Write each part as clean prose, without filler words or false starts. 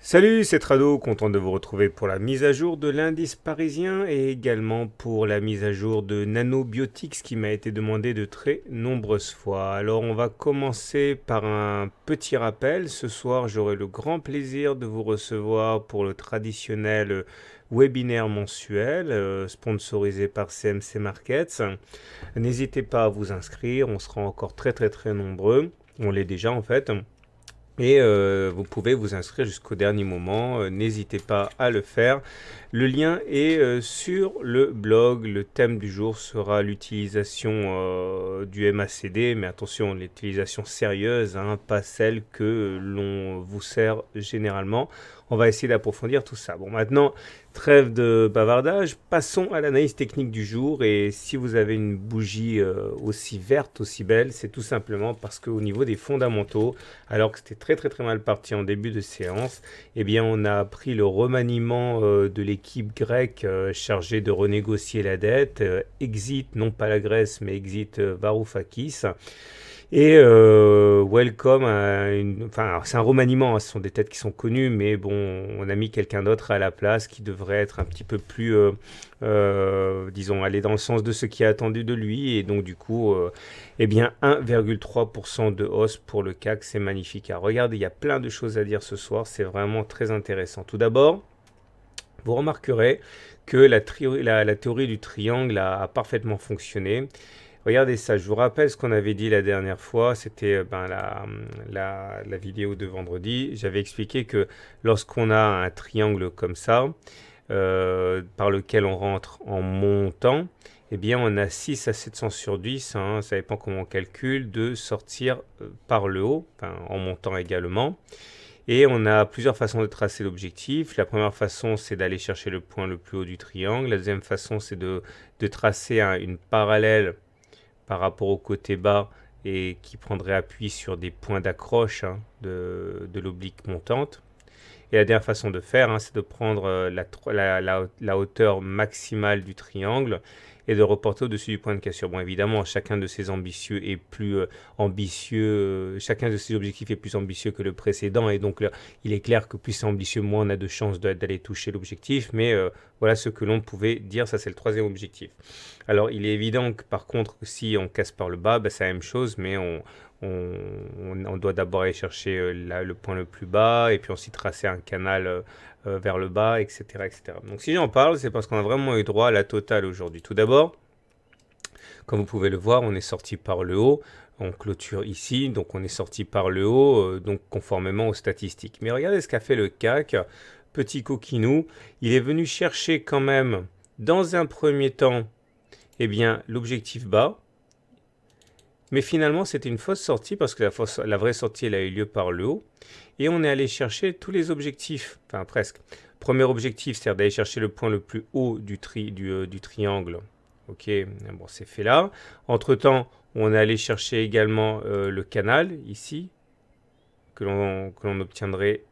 Salut, c'est Trado, content de vous retrouver pour la mise à jour de l'indice parisien et également pour la mise à jour de Nanobiotics qui m'a été demandé de très nombreuses fois. Alors on va commencer par un petit rappel. Ce soir, j'aurai le grand plaisir de vous recevoir pour le traditionnel webinaire mensuel sponsorisé par CMC Markets. N'hésitez pas à vous inscrire, on sera encore très nombreux. On l'est déjà en fait. Et vous pouvez vous inscrire jusqu'au dernier moment, n'hésitez pas à le faire. Le lien est sur le blog. Le thème du jour sera l'utilisation du MACD, mais attention, l'utilisation sérieuse, hein, pas celle que l'on vous sert généralement. On va essayer d'approfondir tout ça. Bon, maintenant, trêve de bavardage, passons à l'analyse technique du jour. Et si vous avez une bougie aussi verte, aussi belle, c'est tout simplement parce qu'au niveau des fondamentaux, alors que c'était très mal parti en début de séance, eh bien on a appris le remaniement de l'équipe grecque chargée de renégocier la dette, exit non pas la Grèce mais exit Varoufakis. Et welcome à une... Enfin, c'est un remaniement, hein, ce sont des têtes qui sont connues, mais bon, on a mis quelqu'un d'autre à la place qui devrait être un petit peu plus, disons, aller dans le sens de ce qui est attendu de lui. Et donc, du coup, eh bien, 1,3% de hausse pour le CAC, c'est magnifique. Alors, regardez, il y a plein de choses à dire ce soir, c'est vraiment très intéressant. Tout d'abord, vous remarquerez que la théorie du triangle a parfaitement fonctionné. Regardez ça, je vous rappelle ce qu'on avait dit la dernière fois, c'était la vidéo de vendredi. J'avais expliqué que lorsqu'on a un triangle comme ça, par lequel on rentre en montant, eh bien on a 6 à 700 sur 10, hein, ça dépend comment on calcule, de sortir par le haut, enfin, en montant également. Et on a plusieurs façons de tracer l'objectif. La première façon, c'est d'aller chercher le point le plus haut du triangle. La deuxième façon, c'est de tracer une parallèle par rapport au côté bas et qui prendrait appui sur des points d'accroche, hein, de l'oblique montante. Et la dernière façon de faire, hein, c'est de prendre la hauteur maximale du triangle et de reporter au-dessus du point de cassure. Bon, évidemment, chacun de ces ambitieux est plus ambitieux, chacun de ces objectifs est plus ambitieux que le précédent, et donc là, il est clair que plus c'est ambitieux, moins on a de chances d'aller toucher l'objectif, mais voilà ce que l'on pouvait dire, ça c'est le troisième objectif. Alors, il est évident que par contre, si on casse par le bas, bah, c'est la même chose, mais on doit d'abord aller chercher le point le plus bas et puis ensuite tracer un canal vers le bas, etc., etc. Donc si j'en parle, c'est parce qu'on a vraiment eu droit à la totale aujourd'hui. Tout d'abord, comme vous pouvez le voir, on est sorti par le haut. On clôture ici, donc on est sorti par le haut, donc conformément aux statistiques. Mais regardez ce qu'a fait le CAC, petit coquinou. Il est venu chercher quand même, dans un premier temps, eh bien, l'objectif bas. Mais finalement, c'était une fausse sortie parce que la vraie sortie, elle a eu lieu par le haut. Et on est allé chercher tous les objectifs, enfin presque. Premier objectif, c'est d'aller chercher le point le plus haut du triangle. Ok, bon, c'est fait là. Entre-temps, on est allé chercher également le canal, ici, que l'on obtiendrait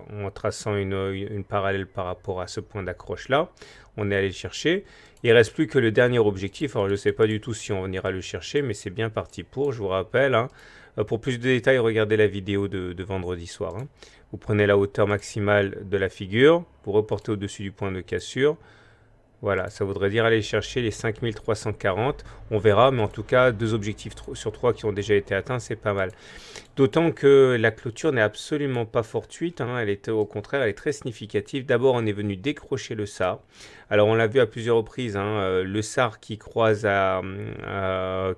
en traçant une parallèle par rapport à ce point d'accroche là. On est allé le chercher. Il ne reste plus que le dernier objectif. Alors je ne sais pas du tout si on ira le chercher, mais c'est bien parti pour. Je vous rappelle, hein. Pour plus de détails, regardez la vidéo de vendredi soir, hein. Vous prenez la hauteur maximale de la figure, vous reportez au-dessus du point de cassure. Voilà, ça voudrait dire aller chercher les 5340. On verra, mais en tout cas, 2 objectifs sur 3 qui ont déjà été atteints, c'est pas mal. D'autant que la clôture n'est absolument pas fortuite, hein, elle était au contraire, elle est très significative. D'abord, on est venu décrocher le SAR. Alors, on l'a vu à plusieurs reprises, hein, le SAR qui croise le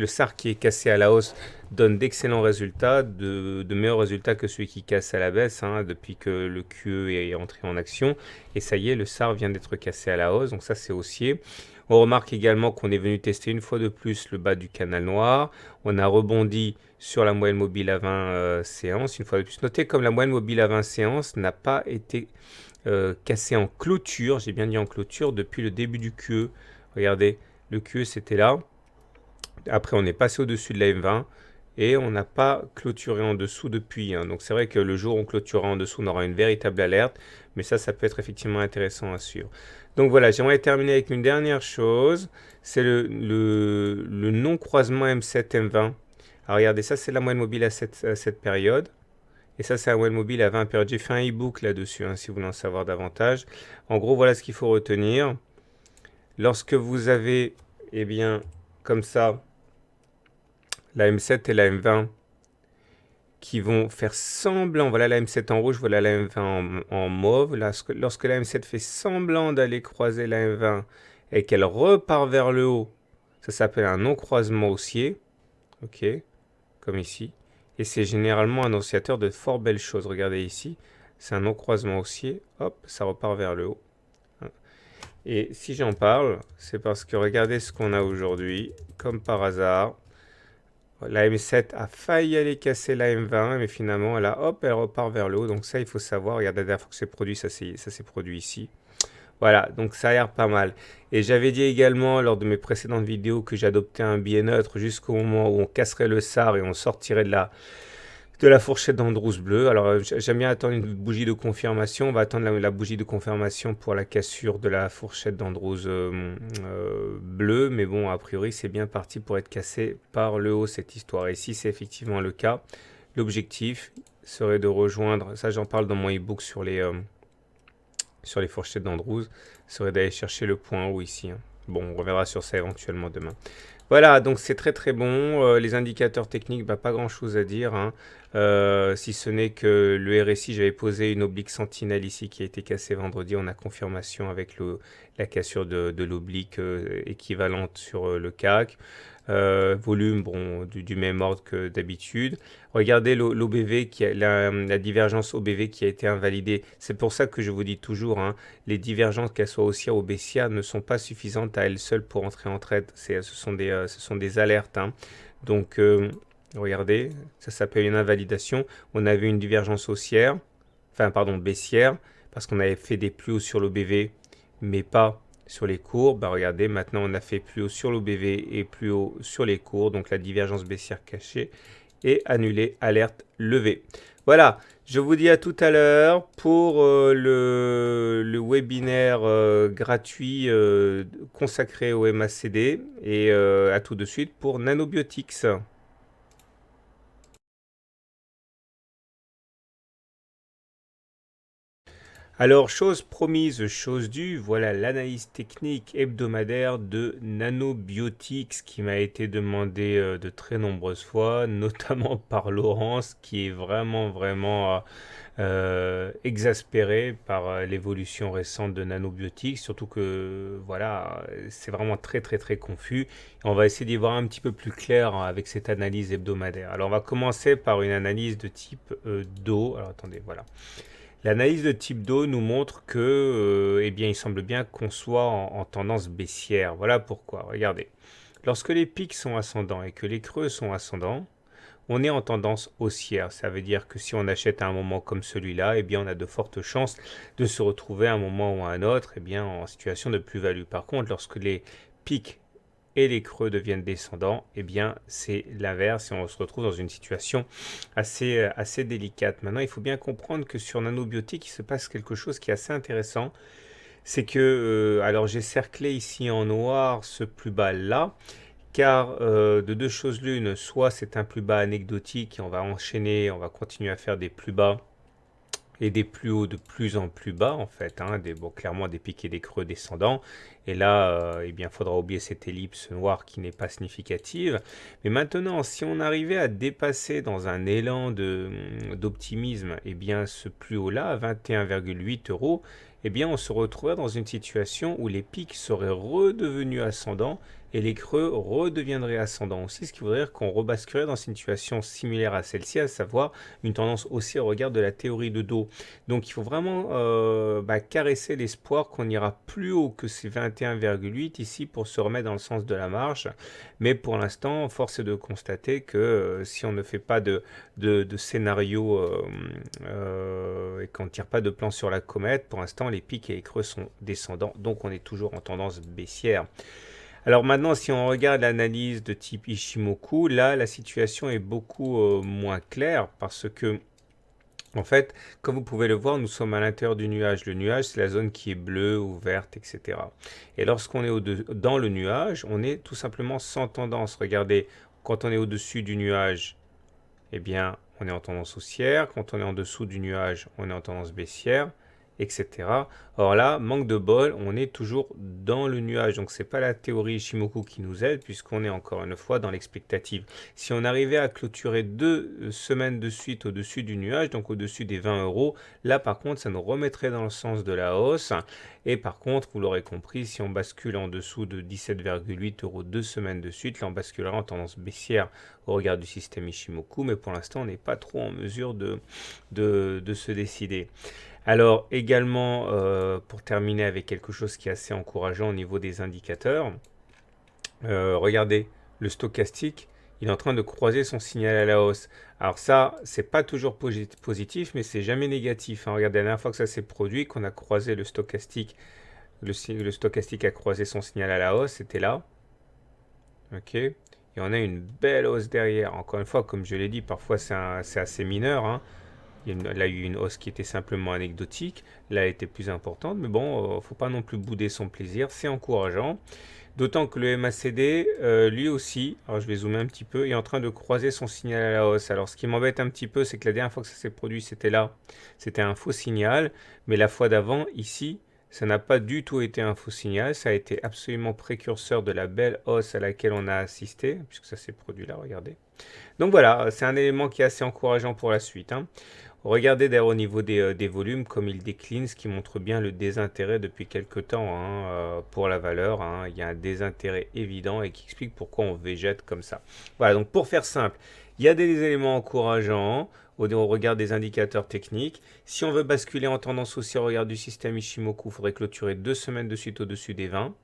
SAR qui est cassé à la hausse donne d'excellents résultats, de meilleurs résultats que celui qui casse à la baisse, hein, depuis que le QE est entré en action. Et ça y est, le SAR vient d'être cassé à la hausse, donc ça c'est haussier. On remarque également qu'on est venu tester une fois de plus le bas du canal noir. On a rebondi sur la moyenne mobile à 20 séances. Une fois de plus, notez comme la moyenne mobile à 20 séances n'a pas été cassée en clôture, j'ai bien dit en clôture, depuis le début du QE. Regardez, le QE c'était là. Après, on est passé au-dessus de la M20 et on n'a pas clôturé en dessous depuis, hein. Donc c'est vrai que le jour où on clôturera en dessous, on aura une véritable alerte, mais ça peut être effectivement intéressant à suivre. Donc voilà, j'aimerais terminer avec une dernière chose, c'est le non-croisement M7-M20. Alors regardez, ça c'est la moyenne mobile à cette période. Et ça, c'est un web mobile à 20 périodes. J'ai fait un e-book là-dessus, hein, si vous voulez en savoir davantage. En gros, voilà ce qu'il faut retenir. Lorsque vous avez, eh bien, comme ça, la M7 et la M20 qui vont faire semblant, voilà la M7 en rouge, voilà la M20 en mauve. Lorsque la M7 fait semblant d'aller croiser la M20 et qu'elle repart vers le haut, ça s'appelle un non-croisement haussier, ok, comme ici. Et c'est généralement annonciateur de fort belles choses. Regardez ici, c'est un non-croisement haussier, hop, ça repart vers le haut. Et si j'en parle, c'est parce que regardez ce qu'on a aujourd'hui, comme par hasard. La M7 a failli aller casser la M20, mais finalement, hop, elle repart vers le haut. Donc ça, il faut savoir. Regardez, la dernière fois que c'est produit, ça s'est produit ici. Voilà, donc ça a l'air pas mal. Et j'avais dit également lors de mes précédentes vidéos que j'adoptais un biais neutre jusqu'au moment où on casserait le SAR et on sortirait de la fourchette d'Andrews bleu. Alors j'aime bien attendre une bougie de confirmation. On va attendre la bougie de confirmation pour la cassure de la fourchette d'Andrews bleu. Mais bon, a priori, c'est bien parti pour être cassé par le haut cette histoire. Et si c'est effectivement le cas, l'objectif serait de rejoindre, ça j'en parle dans mon e-book sur les fourchettes d'Andrews, serait d'aller chercher le point haut ici, hein. Bon, on reviendra sur ça éventuellement demain. Voilà, donc c'est très très bon. Les indicateurs techniques, bah, pas grand chose à dire, hein. Si ce n'est que le RSI, j'avais posé une oblique sentinelle ici qui a été cassée vendredi. On a confirmation avec la cassure de l'oblique équivalente sur le CAC. Volume, bon, du même ordre que d'habitude. Regardez l'OBV, la divergence OBV qui a été invalidée. C'est pour ça que je vous dis toujours, hein, les divergences, qu'elles soient haussières ou baissières, ne sont pas suffisantes à elles seules pour entrer en trade. Ce sont des alertes, hein. Donc, regardez, ça s'appelle une invalidation. On avait une divergence haussière, enfin, pardon, baissière, parce qu'on avait fait des plus hauts sur l'OBV, mais pas sur les cours. Bah, regardez, maintenant on a fait plus haut sur l'OBV et plus haut sur les cours. Donc, la divergence baissière cachée est annulée, alerte levée. Voilà, je vous dis à tout à l'heure pour le webinaire gratuit consacré au MACD et à tout de suite pour Nanobiotics. Alors, chose promise, chose due, voilà l'analyse technique hebdomadaire de Nanobiotics qui m'a été demandée de très nombreuses fois, notamment par Laurence qui est vraiment exaspéré par l'évolution récente de Nanobiotics, surtout que voilà, c'est vraiment très confus. Et on va essayer d'y voir un petit peu plus clair avec cette analyse hebdomadaire. Alors, on va commencer par une analyse de type DO. Alors, attendez, voilà. L'analyse de type d'eau nous montre que, eh bien, il semble bien qu'on soit en tendance baissière. Voilà pourquoi. Regardez. Lorsque les pics sont ascendants et que les creux sont ascendants, on est en tendance haussière. Ça veut dire que si on achète à un moment comme celui-là, eh bien, on a de fortes chances de se retrouver à un moment ou à un autre, eh bien, en situation de plus-value. Par contre, lorsque les pics et les creux deviennent descendants, eh bien c'est l'inverse et on se retrouve dans une situation assez délicate. Maintenant, il faut bien comprendre que sur Nanobiotics, il se passe quelque chose qui est assez intéressant. C'est que, alors j'ai cerclé ici en noir ce plus bas là, car de deux choses l'une, soit c'est un plus bas anecdotique et on va enchaîner, on va continuer à faire des plus bas et des plus hauts de plus en plus bas en fait, hein, clairement des pics et des creux descendants. Et là, eh bien, il faudra oublier cette ellipse noire qui n'est pas significative. Mais maintenant, si on arrivait à dépasser dans un élan d'optimisme, eh bien, ce plus haut-là, à 21,8 euros, eh bien, on se retrouverait dans une situation où les pics seraient redevenus ascendants et les creux redeviendraient ascendants aussi, ce qui voudrait dire qu'on rebasculerait dans une situation similaire à celle-ci, à savoir une tendance haussière au regard de la théorie de dos. Donc il faut vraiment caresser l'espoir qu'on ira plus haut que ces 21,8 ici pour se remettre dans le sens de la marche. Mais pour l'instant, force est de constater que si on ne fait pas de scénario et qu'on ne tire pas de plan sur la comète, pour l'instant les pics et les creux sont descendants, donc on est toujours en tendance baissière. Alors maintenant, si on regarde l'analyse de type Ishimoku, là, la situation est beaucoup moins claire parce que, en fait, comme vous pouvez le voir, nous sommes à l'intérieur du nuage. Le nuage, c'est la zone qui est bleue ou verte, etc. Et lorsqu'on est dans le nuage, on est tout simplement sans tendance. Regardez, quand on est au-dessus du nuage, eh bien, on est en tendance haussière. Quand on est en dessous du nuage, on est en tendance baissière, etc. Or là, manque de bol, on est toujours dans le nuage. Donc c'est pas la théorie Ishimoku qui nous aide, puisqu'on est encore une fois dans l'expectative. Si on arrivait à clôturer 2 semaines de suite au-dessus du nuage, donc au-dessus des 20 euros, là par contre ça nous remettrait dans le sens de la hausse. Et par contre, vous l'aurez compris, si on bascule en dessous de 17,8 euros 2 semaines de suite, là on basculera en tendance baissière au regard du système Ishimoku, mais pour l'instant on n'est pas trop en mesure de se décider. Alors également, pour terminer avec quelque chose qui est assez encourageant au niveau des indicateurs, regardez, le stochastique, il est en train de croiser son signal à la hausse. Alors ça, c'est pas toujours positif, mais c'est jamais négatif, hein. Regardez, la dernière fois que ça s'est produit, qu'on a croisé le stochastique, le stochastique a croisé son signal à la hausse, c'était là. Ok. Et on a une belle hausse derrière. Encore une fois, comme je l'ai dit, parfois c'est assez mineur, hein. Là, il y a eu une hausse qui était simplement anecdotique. Là, elle était plus importante. Mais bon, faut pas non plus bouder son plaisir. C'est encourageant. D'autant que le MACD, lui aussi, alors je vais zoomer un petit peu, est en train de croiser son signal à la hausse. Alors, ce qui m'embête un petit peu, c'est que la dernière fois que ça s'est produit, c'était là. C'était un faux signal. Mais la fois d'avant, ici, ça n'a pas du tout été un faux signal. Ça a été absolument précurseur de la belle hausse à laquelle on a assisté, puisque ça s'est produit là, regardez. Donc voilà, c'est un élément qui est assez encourageant pour la suite, hein. Regardez d'ailleurs au niveau des volumes comme il décline, ce qui montre bien le désintérêt depuis quelque temps, hein, pour la valeur, hein. Il y a un désintérêt évident et qui explique pourquoi on végète comme ça. Voilà, donc pour faire simple, il y a des éléments encourageants au regard des indicateurs techniques. Si on veut basculer en tendance haussière au regard du système Ishimoku, il faudrait clôturer 2 semaines de suite au-dessus des 20.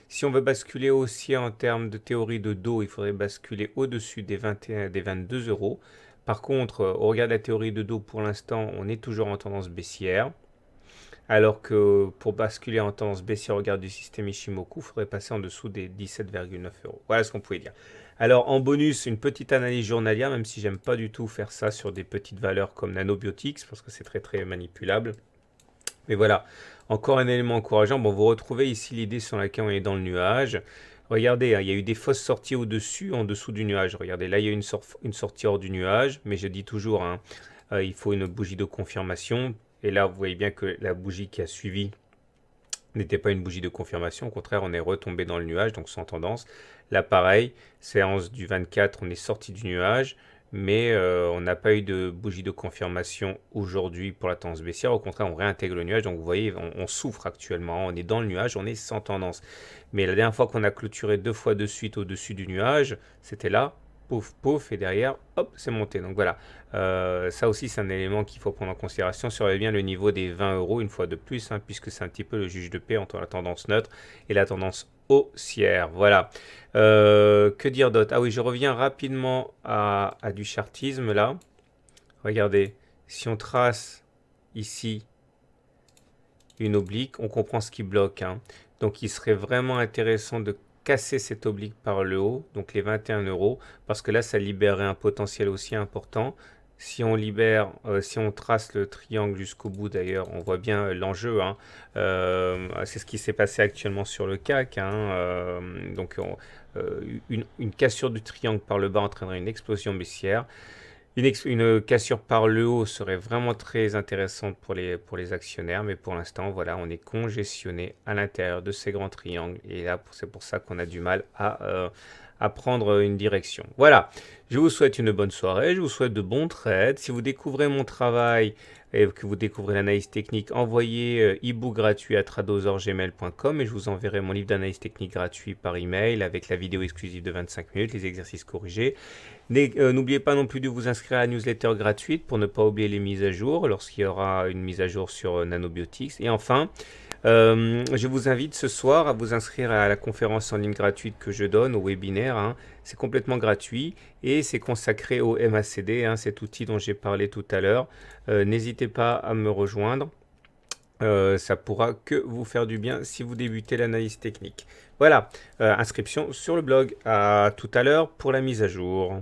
Si on veut basculer haussier en termes de théorie de dos, il faudrait basculer au-dessus des 21, des 22 euros. Par contre, au regard de la théorie de dos, pour l'instant, on est toujours en tendance baissière. Alors que pour basculer en tendance baissière au regard du système Ishimoku, il faudrait passer en dessous des 17,9 euros. Voilà ce qu'on pouvait dire. Alors en bonus, une petite analyse journalière, même si j'aime pas du tout faire ça sur des petites valeurs comme Nanobiotics, parce que c'est très très manipulable. Mais voilà, encore un élément encourageant. Bon, vous retrouvez ici l'idée sur laquelle on est dans le nuage. Regardez, hein, il y a eu des fausses sorties au-dessus, en dessous du nuage. Regardez, là, il y a une sortie hors du nuage, mais je dis toujours, hein, il faut une bougie de confirmation. Et là, vous voyez bien que la bougie qui a suivi n'était pas une bougie de confirmation. Au contraire, on est retombé dans le nuage, donc sans tendance. Là, pareil, séance du 24, on est sorti du nuage, mais on n'a pas eu de bougie de confirmation aujourd'hui pour la tendance baissière. Au contraire, on réintègre le nuage. Donc, vous voyez, on souffre actuellement. On est dans le nuage, on est sans tendance. Mais la dernière fois qu'on a clôturé 2 fois de suite au-dessus du nuage, c'était là, pouf, pouf, et derrière, hop, c'est monté. Donc voilà, ça aussi c'est un élément qu'il faut prendre en considération. Surveillez bien le niveau des 20 euros une fois de plus, hein, puisque c'est un petit peu le juge de paix entre la tendance neutre et la tendance haussière. Voilà. Que dire d'autre? Ah oui, je reviens rapidement à du chartisme là. Regardez, si on trace ici une oblique, on comprend ce qui bloque, hein. Donc il serait vraiment intéressant de casser cette oblique par le haut, donc les 21 euros, parce que là ça libérerait un potentiel aussi important. Si on libère, si on trace le triangle jusqu'au bout d'ailleurs, on voit bien l'enjeu, hein. C'est ce qui s'est passé actuellement sur le CAC, hein. Donc une cassure du triangle par le bas entraînerait une explosion baissière. Une cassure par le haut serait vraiment très intéressante pour les actionnaires, mais pour l'instant, voilà, on est congestionné à l'intérieur de ces grands triangles. Et là, c'est pour ça qu'on a du mal à prendre une direction. Voilà, je vous souhaite une bonne soirée, je vous souhaite de bons trades. Si vous découvrez mon travail et que vous découvrez l'analyse technique, envoyez e-book gratuit à tradosorgmail.com et je vous enverrai mon livre d'analyse technique gratuit par email avec la vidéo exclusive de 25 minutes, les exercices corrigés. N'oubliez pas non plus de vous inscrire à la newsletter gratuite pour ne pas oublier les mises à jour lorsqu'il y aura une mise à jour sur Nanobiotics. Et enfin, je vous invite ce soir à vous inscrire à la conférence en ligne gratuite que je donne, au webinaire, hein. C'est complètement gratuit et c'est consacré au MACD, hein, cet outil dont j'ai parlé tout à l'heure. N'hésitez pas à me rejoindre. Ça pourra que vous faire du bien si vous débutez l'analyse technique. Voilà, inscription sur le blog. À tout à l'heure pour la mise à jour.